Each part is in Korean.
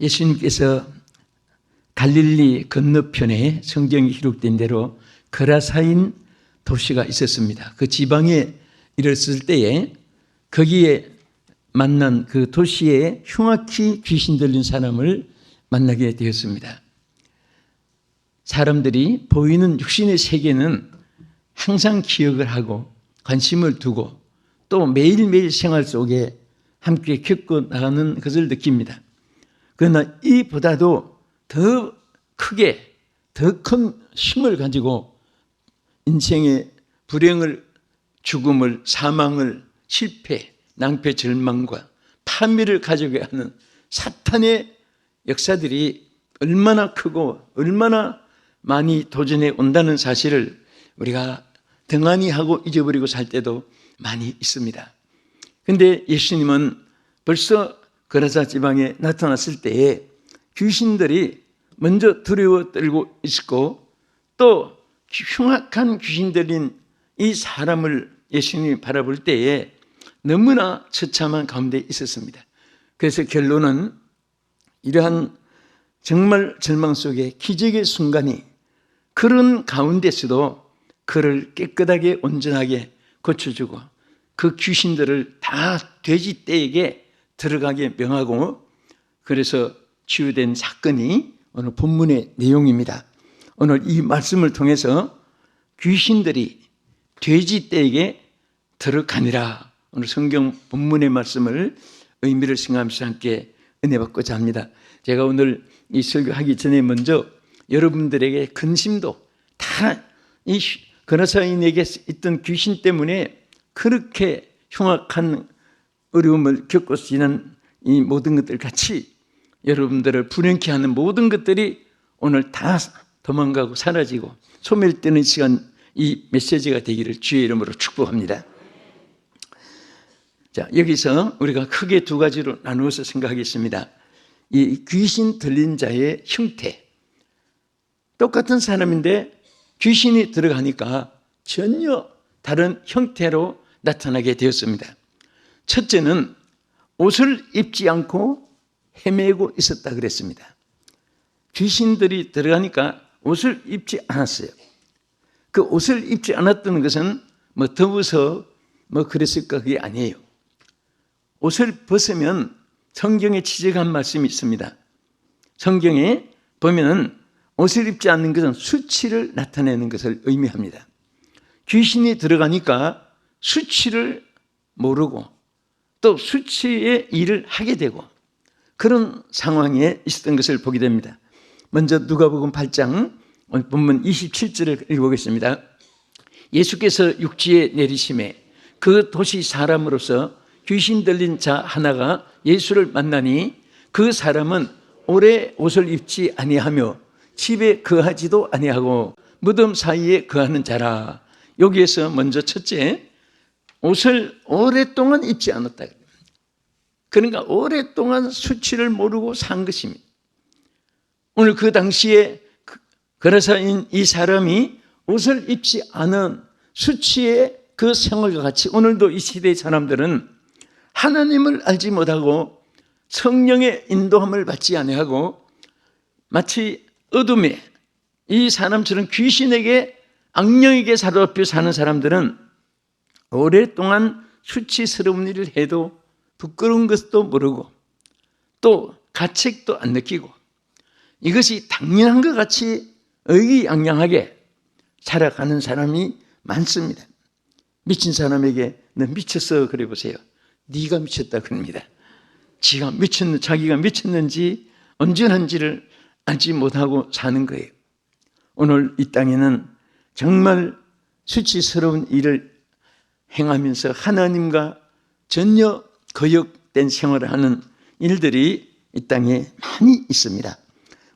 예수님께서 갈릴리 건너편에 성경이 기록된 대로 거라사인 도시가 있었습니다. 그 지방에 이르렀을 때에 거기에 만난 그 도시에 흉악히 귀신 들린 사람을 만나게 되었습니다. 사람들이 보이는 육신의 세계는 항상 기억을 하고 관심을 두고 또 매일매일 생활 속에 함께 겪고 나가는 것을 느낍니다. 그러나 이보다도 더 크게, 더 큰 힘을 가지고 인생의 불행을, 죽음을, 사망을, 실패, 낭패, 절망과 파멸을 가져게 하는 사탄의 역사들이 얼마나 크고 얼마나 많이 도전해 온다는 사실을 우리가 등한히 하고 잊어버리고 살 때도 많이 있습니다. 그런데 예수님은 벌써 거라사 지방에 나타났을 때에 귀신들이 먼저 두려워 떨고 있었고 또 흉악한 귀신 들린 이 사람을 예수님이 바라볼 때에 너무나 처참한 가운데 있었습니다. 그래서 결론은 이러한 정말 절망 속에 기적의 순간이 그런 가운데서도 그를 깨끗하게 온전하게 고쳐주고 그 귀신들을 다 돼지떼에게 들어가게 명하고 그래서 치유된 사건이 오늘 본문의 내용입니다. 오늘 이 말씀을 통해서 귀신들이 돼지떼에게 들어가니라. 오늘 성경 본문의 말씀을 의미를 생각하면서 함께 은혜 받고자 합니다. 제가 오늘 이 설교하기 전에 먼저 여러분들에게 근심도 다 이 거라사인에게 있던 귀신 때문에 그렇게 흉악한 어려움을 겪고 지난 이 모든 것들 같이 여러분들을 불행케 하는 모든 것들이 오늘 다 도망가고 사라지고 소멸되는 시간 이 메시지가 되기를 주의 이름으로 축복합니다. 자, 여기서 우리가 크게 두 가지로 나누어서 생각하겠습니다. 이 귀신 들린 자의 형태. 똑같은 사람인데 귀신이 들어가니까 전혀 다른 형태로 나타나게 되었습니다. 첫째는 옷을 입지 않고 헤매고 있었다 그랬습니다. 귀신들이 들어가니까 옷을 입지 않았어요. 그 옷을 입지 않았던 것은 뭐 더워서 뭐 그랬을까 그게 아니에요. 옷을 벗으면 성경에 지적한 말씀이 있습니다. 성경에 보면은 옷을 입지 않는 것은 수치를 나타내는 것을 의미합니다. 귀신이 들어가니까 수치를 모르고 또 수치의 일을 하게 되고 그런 상황에 있었던 것을 보게 됩니다. 먼저 누가복음 8장 본문 27절을 읽어보겠습니다. 예수께서 육지에 내리심에 그 도시 사람으로서 귀신 들린 자 하나가 예수를 만나니 그 사람은 오래 옷을 입지 아니하며 집에 거하지도 아니하고 무덤 사이에 거하는 자라. 여기에서 먼저 첫째, 옷을 오랫동안 입지 않았다. 그러니까 오랫동안 수치를 모르고 산 것입니다. 오늘 그 당시에 거라사인 이 사람이 옷을 입지 않은 수치의 그 생활과 같이 오늘도 이 시대의 사람들은 하나님을 알지 못하고 성령의 인도함을 받지 아니하고 마치 어둠에 이 사람처럼 귀신에게 악령에게 사로잡혀 사는 사람들은 오랫동안 수치스러운 일을 해도 부끄러운 것도 모르고 또 가책도 안 느끼고 이것이 당연한 것 같이 의기양양하게 살아가는 사람이 많습니다. 미친 사람에게 너 미쳤어 그래 보세요. 네가 미쳤다 그럽니다. 자기가 미쳤는지 온전한지를 알지 못하고 사는 거예요. 오늘 이 땅에는 정말 수치스러운 일을 행하면서 하나님과 전혀 거역된 생활을 하는 일들이 이 땅에 많이 있습니다.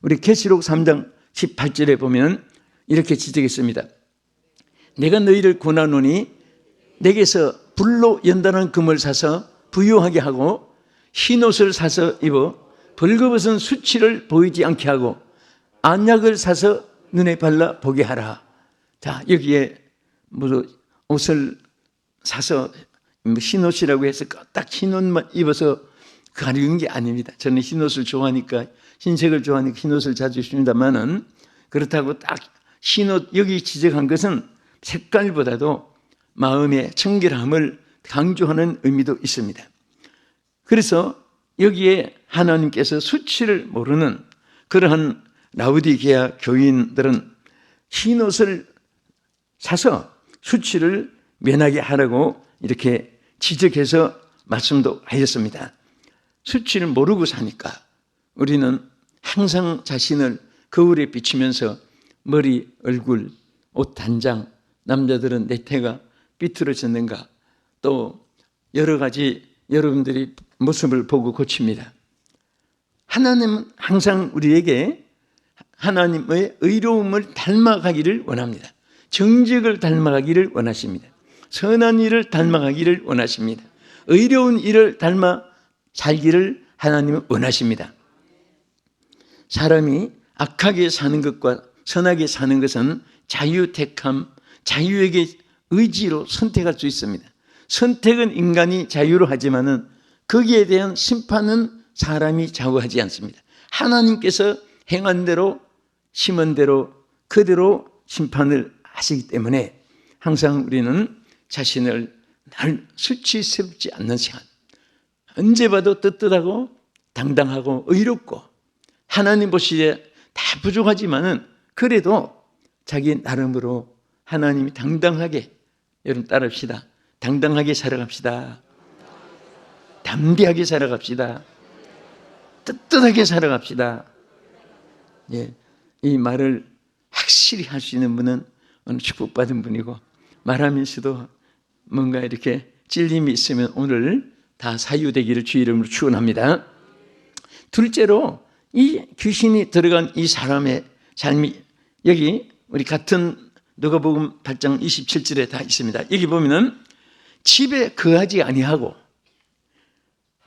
우리 계시록 3장 18절에 보면 이렇게 지적했습니다. 내가 너희를 권하노니 내게서 불로 연단한 금을 사서 부유하게 하고 흰옷을 사서 입어 벌거벗은 수치를 보이지 않게 하고 안약을 사서 눈에 발라 보게 하라. 자, 여기에 옷을 사서 흰옷이라고 해서 딱 흰옷만 입어서 가리는 게 아닙니다. 저는 흰옷을 좋아하니까, 흰색을 좋아하니까 흰옷을 자주 입습니다만은, 그렇다고 딱 흰옷, 여기 지적한 것은 색깔보다도 마음의 청결함을 강조하는 의미도 있습니다. 그래서 여기에 하나님께서 수치를 모르는 그러한 라우디게아 교인들은 흰옷을 사서 수치를 면하게 하라고 이렇게 지적해서 말씀도 하셨습니다. 수치를 모르고 사니까 우리는 항상 자신을 거울에 비추면서 머리, 얼굴, 옷 단장, 남자들은 내태가 삐뚤어졌는가, 또 여러 가지 여러분들이 모습을 보고 고칩니다. 하나님은 항상 우리에게 하나님의 의로움을 닮아가기를 원합니다. 정직을 닮아가기를 원하십니다. 선한 일을 닮아가기를 원하십니다. 의로운 일을 닮아 살기를 하나님은 원하십니다. 사람이 악하게 사는 것과 선하게 사는 것은 자유택함, 자유에게 의지로 선택할 수 있습니다. 선택은 인간이 자유로 하지만은 거기에 대한 심판은 사람이 좌우하지 않습니다. 하나님께서 행한 대로, 심은 대로, 그대로 심판을 하시기 때문에 항상 우리는 자신을 날 수치스럽지 않는 시간, 언제 봐도 떳떳하고 당당하고 의롭고, 하나님 보시기에 다 부족하지만은 그래도 자기 나름으로 하나님이 당당하게, 여러분 따라합시다. 당당하게 살아갑시다. 담대하게 살아갑시다. 떳떳하게 살아갑시다. 예, 이 말을 확실히 할 수 있는 분은 오늘 축복받은 분이고, 말하면서도 뭔가 이렇게 찔림이 있으면 오늘 다 사유되기를 주 이름으로 축원합니다. 둘째로, 이 귀신이 들어간 이 사람의 삶이 여기 우리 같은 누가복음 8장 27절에 다 있습니다. 여기 보면은 집에 거하지 아니하고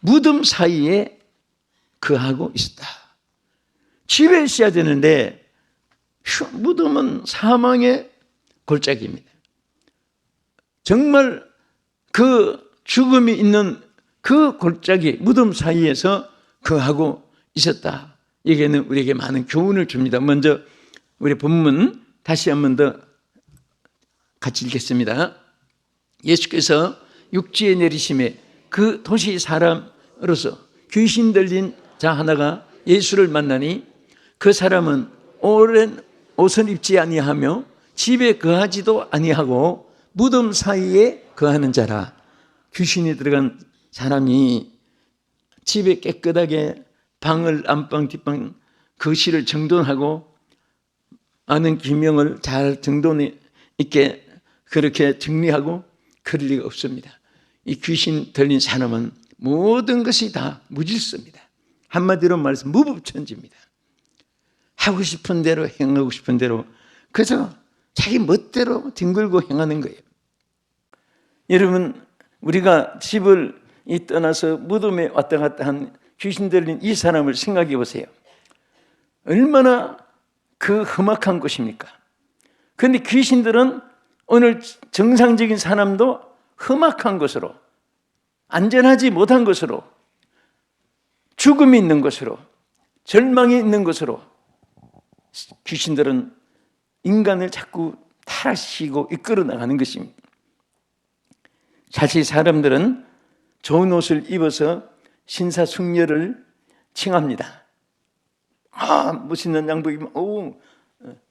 무덤 사이에 거하고 있었다. 집에 있어야 되는데 무덤은 사망의 골짜기입니다. 정말 그 죽음이 있는 그 골짜기, 무덤 사이에서 거하고 있었다. 여기에는 우리에게 많은 교훈을 줍니다. 먼저 우리 본문 다시 한 번 더 같이 읽겠습니다. 예수께서 육지에 내리심에 그 도시 사람으로서 귀신 들린 자 하나가 예수를 만나니, 그 사람은 오랜 옷을 입지 아니하며 집에 거하지도 아니하고 무덤 사이에 거하는 자라. 귀신이 들어간 사람이 집에 깨끗하게 방을 안방 뒷방 거실을 정돈하고 아는 기명을 잘 정돈 있게 그렇게 정리하고 그럴 리가 없습니다. 이 귀신 들린 사람은 모든 것이 다 무질서입니다. 한마디로 말해서 무법천지입니다. 하고 싶은 대로 행하고 싶은 대로 그래서 자기 멋대로 뒹굴고 행하는 거예요. 여러분, 우리가 집을 떠나서 무덤에 왔다 갔다 한 귀신 들린 이 사람을 생각해 보세요. 얼마나 그 험악한 곳입니까? 그런데 귀신들은 오늘 정상적인 사람도 험악한 곳으로, 안전하지 못한 곳으로, 죽음이 있는 곳으로, 절망이 있는 곳으로 귀신들은 인간을 자꾸 타락시키고 이끌어 나가는 것입니다. 사실 사람들은 좋은 옷을 입어서 신사숙녀를 칭합니다. 멋있는 양복 입으면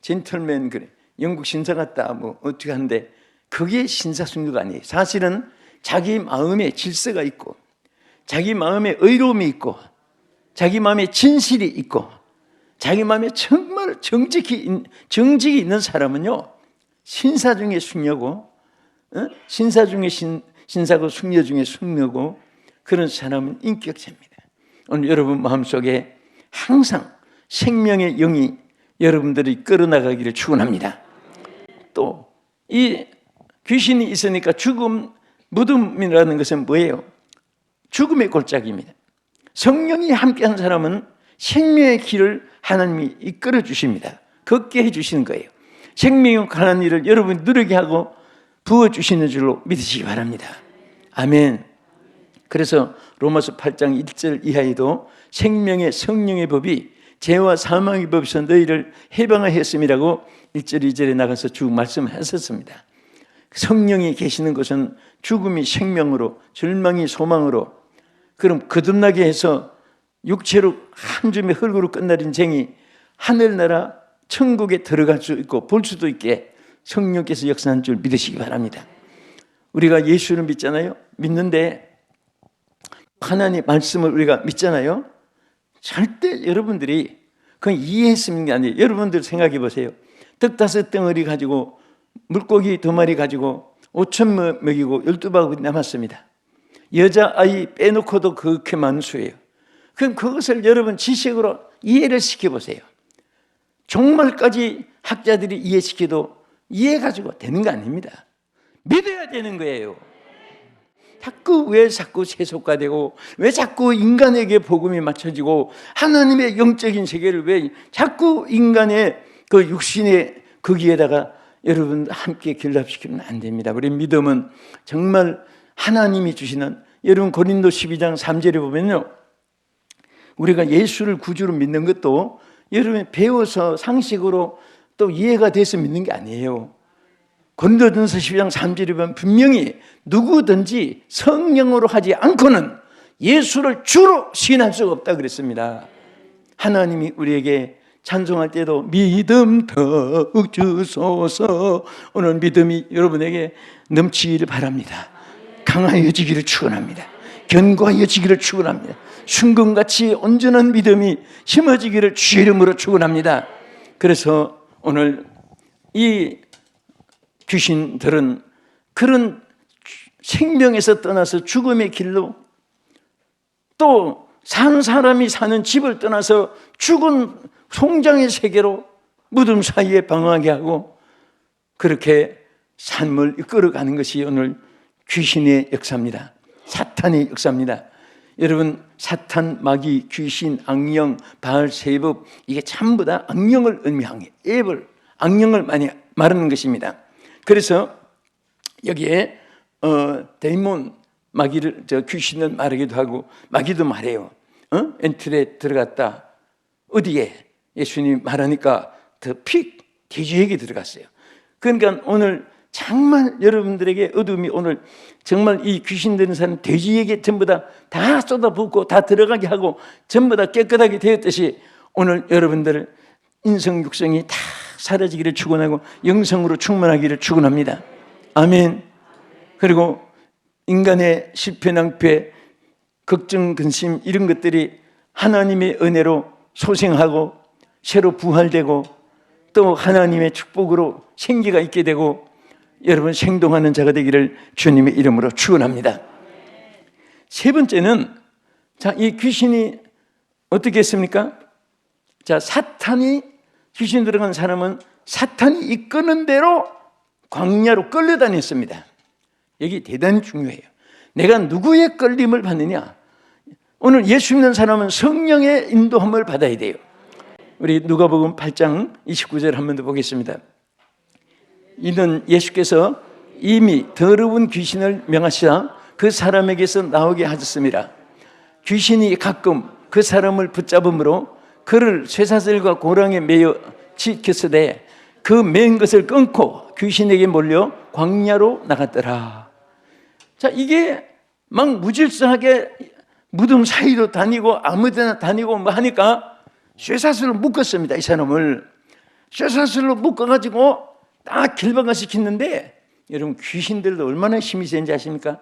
젠틀맨, 그래, 영국 신사 같다, 뭐 어떻게 하는데, 그게 신사숙녀가 아니에요. 사실은 자기 마음에 질서가 있고, 자기 마음에 의로움이 있고, 자기 마음에 진실이 있고, 자기 마음에 정말 정직이 있는 사람은요, 신사 중에 숙녀고, 신사 중에 신사고 숙녀 중에 숙녀고, 그런 사람은 인격체입니다. 오늘 여러분 마음속에 항상 생명의 영이 여러분들이 끌어나가기를 축원합니다. 또 이 귀신이 있으니까 죽음, 무덤이라는 것은 뭐예요? 죽음의 골짜기입니다. 성령이 함께한 사람은 생명의 길을 하나님이 이끌어 주십니다. 걷게 해주시는 거예요. 생명의 관한 일을 여러분이 누리게 하고 부어주시는 줄로 믿으시기 바랍니다. 아멘. 그래서 로마서 8장 1절 이하에도 생명의 성령의 법이 죄와 사망의 법에서 너희를 해방하였음이라고 1절 2절에 나가서 쭉 말씀하셨습니다. 성령이 계시는 것은 죽음이 생명으로, 절망이 소망으로, 그럼 거듭나게 해서 육체로 한 줌의 흙으로 끝날 인생이 하늘나라 천국에 들어갈 수 있고 볼 수도 있게 성령께서 역사한 줄 믿으시기 바랍니다. 우리가 예수를 믿잖아요. 믿는데 하나님 말씀을 우리가 믿잖아요. 절대 여러분들이 그건 이해했으면 게 아니에요. 여러분들 생각해 보세요. 떡 5덩어리 가지고 물고기 2마리 가지고 5천 먹이고 12바구니 남았습니다. 여자아이 빼놓고도 그렇게 많은 수예요. 그럼 그것을 여러분 지식으로 이해를 시켜보세요. 종말까지 학자들이 이해시켜도 이해가지고 되는 거 아닙니다. 믿어야 되는 거예요. 왜 자꾸 세속화되고 왜 자꾸 인간에게 복음이 맞춰지고 하나님의 영적인 세계를 왜 자꾸 인간의 그 육신의 거기에다가 여러분 함께 결합시키면 안 됩니다. 우리 믿음은 정말 하나님이 주시는, 여러분 고린도 12장 3절에 보면요, 우리가 예수를 구주로 믿는 것도 여러분이 배워서 상식으로 또 이해가 돼서 믿는 게 아니에요. 고린도전서 12장 3절에 보면 분명히 누구든지 성령으로 하지 않고는 예수를 주로 시인할 수가 없다 그랬습니다. 하나님이 우리에게 찬송할 때도 믿음 더욱 주소서, 오늘 믿음이 여러분에게 넘치기를 바랍니다. 강하여지기를 축원합니다. 견고하여지기를 축원합니다. 순금같이 온전한 믿음이 심어지기를 주의 이름으로 축원합니다. 그래서 오늘 이 귀신들은 그런 생명에서 떠나서 죽음의 길로, 또 산 사람이 사는 집을 떠나서 죽은 송장의 세계로 무덤 사이에 방황하게 하고 그렇게 삶을 이끌어가는 것이 오늘 귀신의 역사입니다. 사탄의 역사입니다. 여러분, 사탄, 마귀, 귀신, 악령, 바알, 세법, 이게 전부 다 악령을 의미하는 앱을, 악령을 많이 말하는 것입니다. 그래서 여기에 데이몬, 마귀를, 귀신을 말하기도 하고 마귀도 말해요. 엔틀에 들어갔다. 어디에? 예수님이 말하니까 더 픽 돼지에게 들어갔어요. 그러니까 오늘 정말 여러분들에게 어둠이, 오늘 정말 이 귀신 되는 사람 돼지에게 전부 다 쏟아붓고 다 들어가게 하고 전부 다 깨끗하게 되었듯이 오늘 여러분들 인성 육성이 다 사라지기를 축원하고 영성으로 충만하기를 축원합니다. 아멘. 그리고 인간의 실패, 낭패, 걱정, 근심 이런 것들이 하나님의 은혜로 소생하고 새로 부활되고 또 하나님의 축복으로 생기가 있게 되고 여러분 생동하는 자가 되기를 주님의 이름으로 축원합니다. 세 번째는, 자, 이 귀신이 어떻게 했습니까? 자, 사탄이, 귀신 들어간 사람은 사탄이 이끄는 대로 광야로 끌려다녔습니다. 여기 대단히 중요해요. 내가 누구의 끌림을 받느냐? 오늘 예수 믿는 사람은 성령의 인도함을 받아야 돼요. 우리 누가복음 8장 29절 한 번 더 보겠습니다. 이는 예수께서 이미 더러운 귀신을 명하시사 그 사람에게서 나오게 하셨습니다. 귀신이 가끔 그 사람을 붙잡음으로 그를 쇠사슬과 고랑에 매여 지켰으되 그 맨 것을 끊고 귀신에게 몰려 광야로 나갔더라. 자, 이게 막 무질서하게 무덤 사이로 다니고 아무데나 다니고 뭐 하니까 쇠사슬로 묶었습니다. 이 사람을 쇠사슬로 묶어가지고 딱 길박을 시켰는데, 여러분 귀신들도 얼마나 힘이 세는지 아십니까?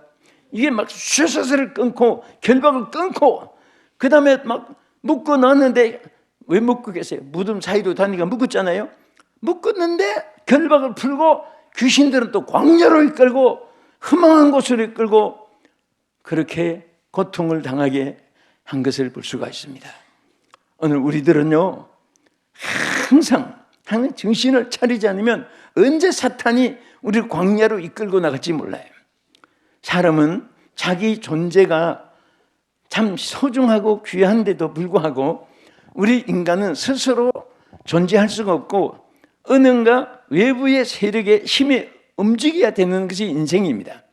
이게 막 쇠사슬을 끊고 결박을 끊고 그 다음에 막 묶어 놨는데, 왜 묶고 계세요? 무덤 사이로 다니니까 묶었잖아요. 묶었는데 결박을 풀고 귀신들은 또 광야로 이끌고 흠망한 곳으로 이끌고 그렇게 고통을 당하게 한 것을 볼 수가 있습니다. 오늘 우리들은요, 항상 정신을 차리지 않으면 언제 사탄이 우리를 광야로 이끌고 나갈지 몰라요. 사람은 자기 존재가 참 소중하고 귀한데도 불구하고 우리 인간은 스스로 존재할 수가 없고 어느가 외부의 세력의 힘에 움직여야 되는 것이 인생입니다.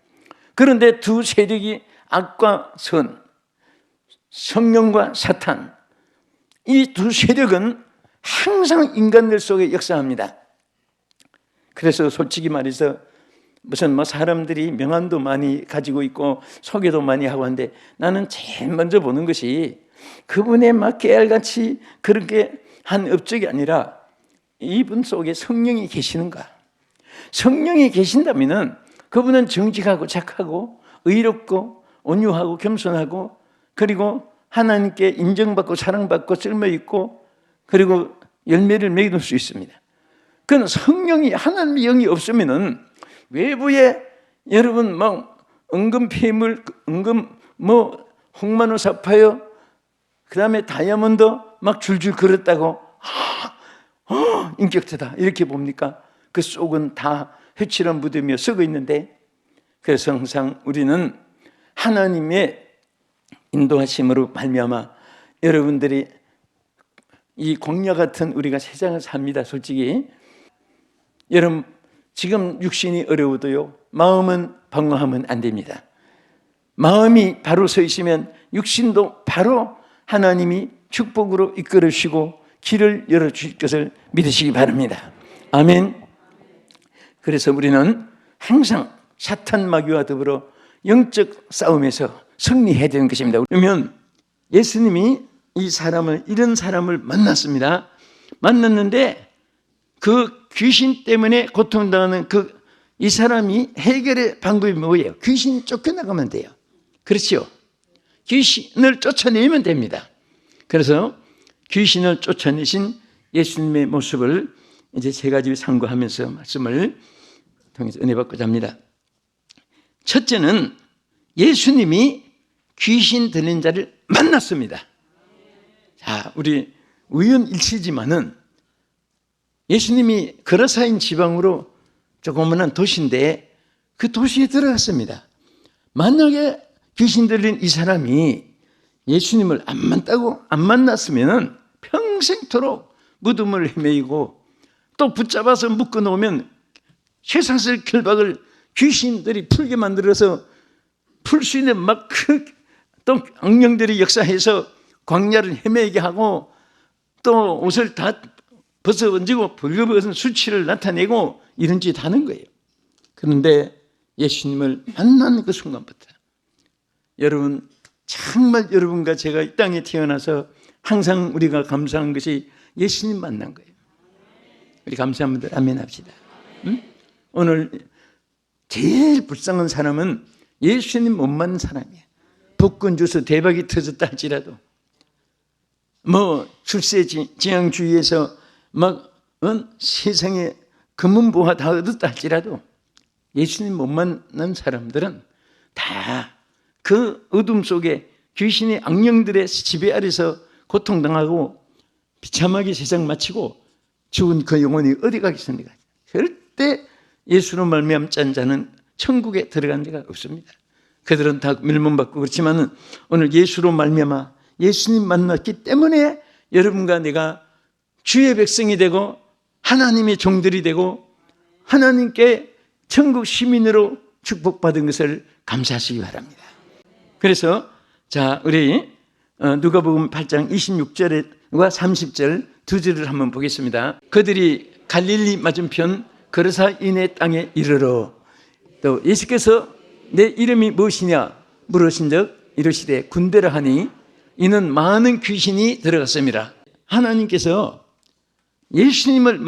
그런데 두 세력이 악과 선, 성령과 사탄, 이 두 세력은 항상 인간들 속에 역사합니다. 그래서 솔직히 말해서 무슨 뭐 사람들이 명함도 많이 가지고 있고 소개도 많이 하고 하는데 나는 제일 먼저 보는 것이 그분의 막 깨알같이 그렇게 한 업적이 아니라 이분 속에 성령이 계시는가. 성령이 계신다면은 그분은 정직하고 착하고 의롭고 온유하고 겸손하고 그리고 하나님께 인정받고 사랑받고 쓸모있고 그리고 열매를 맺을 수 있습니다. 그건 성령이 하나님의 영이 없으면은 외부에 여러분 뭐 은금 폐물, 은금 뭐 홍만호 사파이어 그다음에 다이아몬드 막 줄줄 그렸다고 인격체다 이렇게 봅니까? 그 속은 다 회칠한 묻으며 썩어 있는데 그래서 항상 우리는 하나님의 인도하심으로 말미암아 여러분들이 이 광야 같은 우리가 세상을 삽니다. 솔직히 여러분 지금 육신이 어려워도요 마음은 방황하면 안 됩니다. 마음이 바로 서 있으면 육신도 바로 하나님이 축복으로 이끌으시고 길을 열어주실 것을 믿으시기 바랍니다. 아멘. 그래서 우리는 항상 사탄 마귀와 더불어 영적 싸움에서 승리해야 되는 것입니다. 그러면 예수님이 이런 사람을 만났습니다. 만났는데 그 귀신 때문에 고통당하는 이 사람이 해결의 방법이 뭐예요? 귀신이 쫓겨나가면 돼요. 그렇죠? 귀신을 쫓아내면 됩니다. 그래서 귀신을 쫓아내신 예수님의 모습을 이제 세 가지 상고하면서 말씀을 통해서 은혜 받고자 합니다. 첫째는 예수님이 귀신 들린 자를 만났습니다. 자, 우리 우연일치지만은 예수님이 거라사인 지방으로 조그마한 도시인데 그 도시에 들어갔습니다. 만약에 귀신 들린 이 사람이 예수님을 안 만났으면 평생토록 무덤을 헤매이고 또 붙잡아서 묶어놓으면 쇠사슬 결박을 귀신들이 풀게 만들어서 풀 수 있는 또 악령들이 역사해서 광야를 헤매게 하고 또 옷을 다 벗어 얹고 벌거벗은 수치를 나타내고 이런 짓 하는 거예요. 그런데 예수님을 만난 그 순간부터 여러분 정말 여러분과 제가 이 땅에 태어나서 항상 우리가 감사한 것이 예수님 만난 거예요. 우리 감사한 분들 아멘 합시다. 응? 오늘 제일 불쌍한 사람은 예수님 못 만난 사람이에요. 복권 주서 대박이 터졌다 할지라도 뭐 출세지향주의에서 세상에 금은보화 다 얻었다 할지라도 예수님 못 만난 사람들은 다 그 어둠 속에 귀신의 악령들의 지배 아래서 고통당하고 비참하게 세상 마치고 죽은 그 영혼이 어디 가겠습니까? 절대 예수로 말미암아 짠 자는 천국에 들어간 데가 없습니다. 그들은 다 멸망받고 그렇지만은 오늘 예수로 말미암아 예수님 만났기 때문에 여러분과 내가 주의 백성이 되고 하나님의 종들이 되고 하나님께 천국 시민으로 축복받은 것을 감사하시기 바랍니다. 그래서 자 우리 누가복음 8장 26절과 30절 두 절을 한번 보겠습니다. 그들이 갈릴리 맞은편 거르사인의 땅에 이르러 또 예수께서 내 이름이 무엇이냐 물으신즉 이르시되 군대라 하니 이는 많은 귀신이 들어갔습니다. 하나님께서 예수님을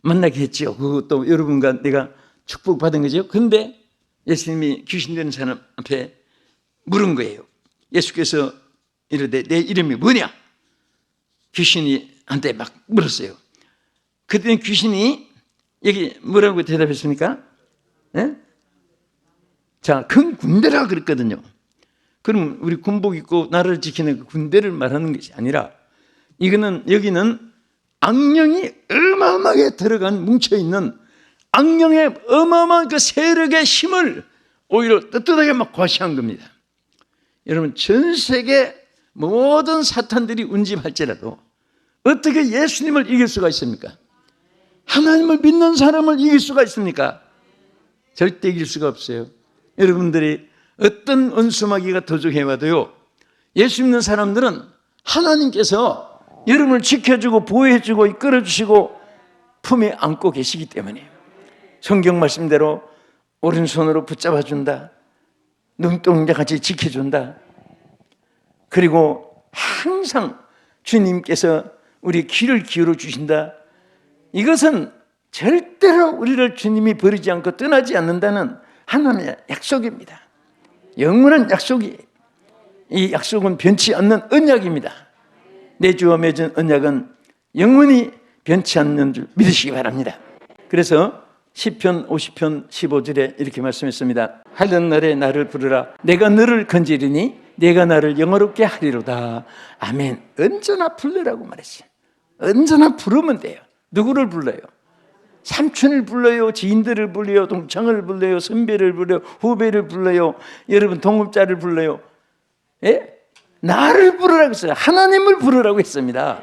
만나게 했죠. 그것도 여러분과 내가 축복받은 거죠. 그런데 예수님이 귀신 되는 사람 앞에 물은 거예요. 예수께서 이르되 내 이름이 뭐냐? 귀신이 한테 막 물었어요. 그때 귀신이 여기 뭐라고 대답했습니까? 네? 자, 큰 군대라 그랬거든요. 그럼 우리 군복 입고 나라를 지키는 그 군대를 말하는 것이 아니라 이거는 여기는 악령이 어마어마하게 들어간 뭉쳐있는 악령의 어마어마한 그 세력의 힘을 오히려 떳떳하게 막 과시한 겁니다. 여러분 전 세계 모든 사탄들이 운집할지라도 어떻게 예수님을 이길 수가 있습니까? 하나님을 믿는 사람을 이길 수가 있습니까? 절대 이길 수가 없어요. 여러분들이 어떤 은수마귀가 도적해와도요, 예수 믿는 사람들은 하나님께서 여러분을 지켜주고 보호해주고 이끌어주시고 품에 안고 계시기 때문에 성경 말씀대로 오른손으로 붙잡아준다, 눈동자같이 지켜준다. 그리고 항상 주님께서 우리 귀를 기울여 주신다. 이것은 절대로 우리를 주님이 버리지 않고 떠나지 않는다는 하나님의 약속입니다. 영원한 약속이, 이 약속은 변치 않는 언약입니다. 내 주와 맺은 언약은 영원히 변치 않는 줄 믿으시기 바랍니다. 그래서 시편 50편 15절에 이렇게 말씀했습니다. 하던 날에 나를 부르라. 내가 너를 건지리니 내가 나를 영화롭게 하리로다. 아멘. 언제나 불러라고 말했어요. 언제나 부르면 돼요. 누구를 불러요? 삼촌을 불러요, 지인들을 불러요, 동창을 불러요, 선배를 불러요, 후배를 불러요, 여러분 동업자를 불러요. 예? 나를 부르라고 했어요. 하나님을 부르라고 했습니다.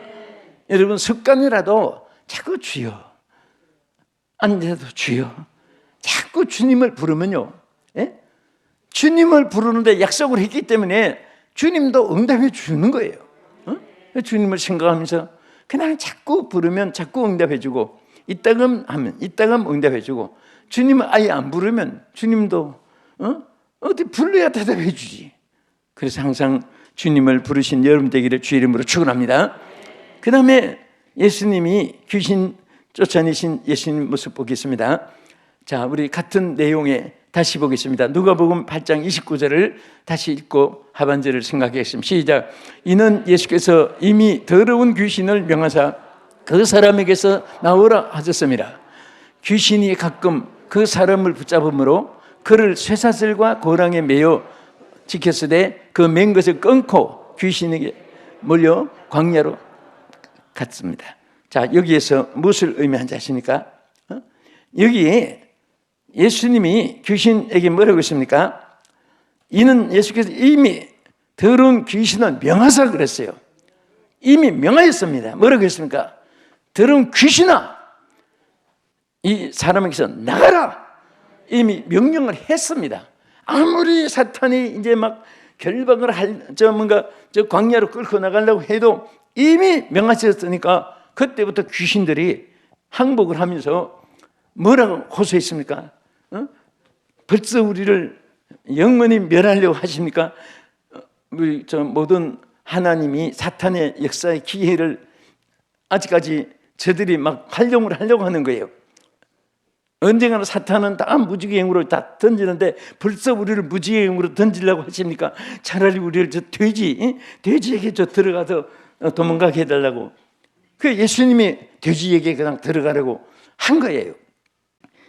여러분 습관이라도 자꾸 주여, 앉아도 주여, 자꾸 주님을 부르면요, 예? 주님을 부르는데 약속을 했기 때문에 주님도 응답해 주는 거예요. 주님을 생각하면서 그냥 자꾸 부르면 자꾸 응답해 주고, 이따금 하면 이따금 응답해 주고, 주님은 아예 안 부르면 주님도 어디 불러야 대답해 주지. 그래서 항상 주님을 부르신 여러분 되기를 주의 이름으로 축원합니다. 그 다음에 예수님이 귀신 쫓아내신 예수님 모습 보겠습니다. 자, 우리 같은 내용에 다시 보겠습니다. 누가복음 8장 29절을 다시 읽고 하반절을 생각하겠습니다. 시작. 이는 예수께서 이미 더러운 귀신을 명하사 그 사람에게서 나오라 하셨습니다. 귀신이 가끔 그 사람을 붙잡음으로 그를 쇠사슬과 고랑에 매어 지켰으되 그 맨 것을 끊고 귀신에게 몰려 광야로 갔습니다. 자, 여기에서 무엇을 의미한지 아십니까? 여기에 예수님이 귀신에게 뭐라고 했습니까? 이는 예수께서 이미 더러운 귀신을 명하사 그랬어요. 이미 명하였습니다. 뭐라고 했습니까? 더러운 귀신아, 이 사람에게서 나가라! 이미 명령을 했습니다. 아무리 사탄이 이제 막 결박을 저 광야로 끌고 나가려고 해도 이미 명하셨으니까 그때부터 귀신들이 항복을 하면서 뭐라고 호소했습니까? 벌써 우리를 영원히 멸하려고 하십니까? 우리 저 모든 하나님이 사탄의 역사의 기회를 아직까지 저들이 막 활용을 하려고 하는 거예요. 언젠가는 사탄은 다 무지개행으로 다 던지는데 벌써 우리를 무지개행으로 던지려고 하십니까? 차라리 우리를 저 돼지에게 저 들어가서 도망가게 해달라고. 그 예수님이 돼지에게 그냥 들어가려고 한 거예요.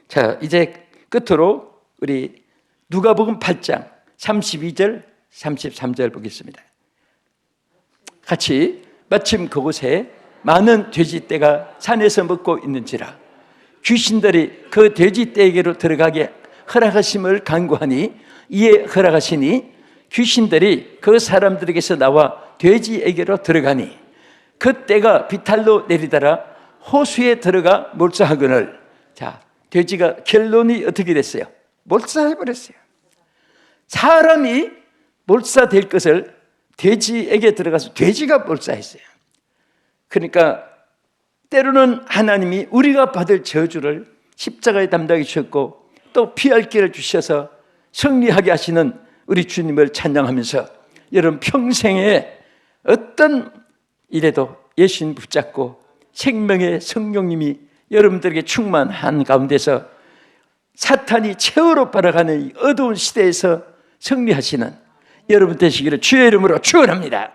자, 이제 끝으로 우리 누가복음 8장 32절 33절 보겠습니다. 같이. 마침 그곳에 많은 돼지떼가 산에서 먹고 있는지라 귀신들이 그 돼지떼에게로 들어가게 허락하심을 간구하니 이에 허락하시니 귀신들이 그 사람들에게서 나와 돼지에게로 들어가니 그 떼가 비탈로 내리다라 호수에 들어가 몰사하거늘. 자, 돼지가 결론이 어떻게 됐어요? 몰사해버렸어요. 사람이 몰사될 것을 돼지에게 들어가서 돼지가 몰사했어요. 그러니까 때로는 하나님이 우리가 받을 저주를 십자가에 담당해 주셨고 또 피할 길을 주셔서 승리하게 하시는 우리 주님을 찬양하면서 여러분 평생에 어떤 일에도 예수님 붙잡고 생명의 성령님이 여러분들에게 충만한 가운데서 사탄이 최후로 빨아가는 이 어두운 시대에서 승리하시는 여러분 되시기를 주의 이름으로 축원합니다.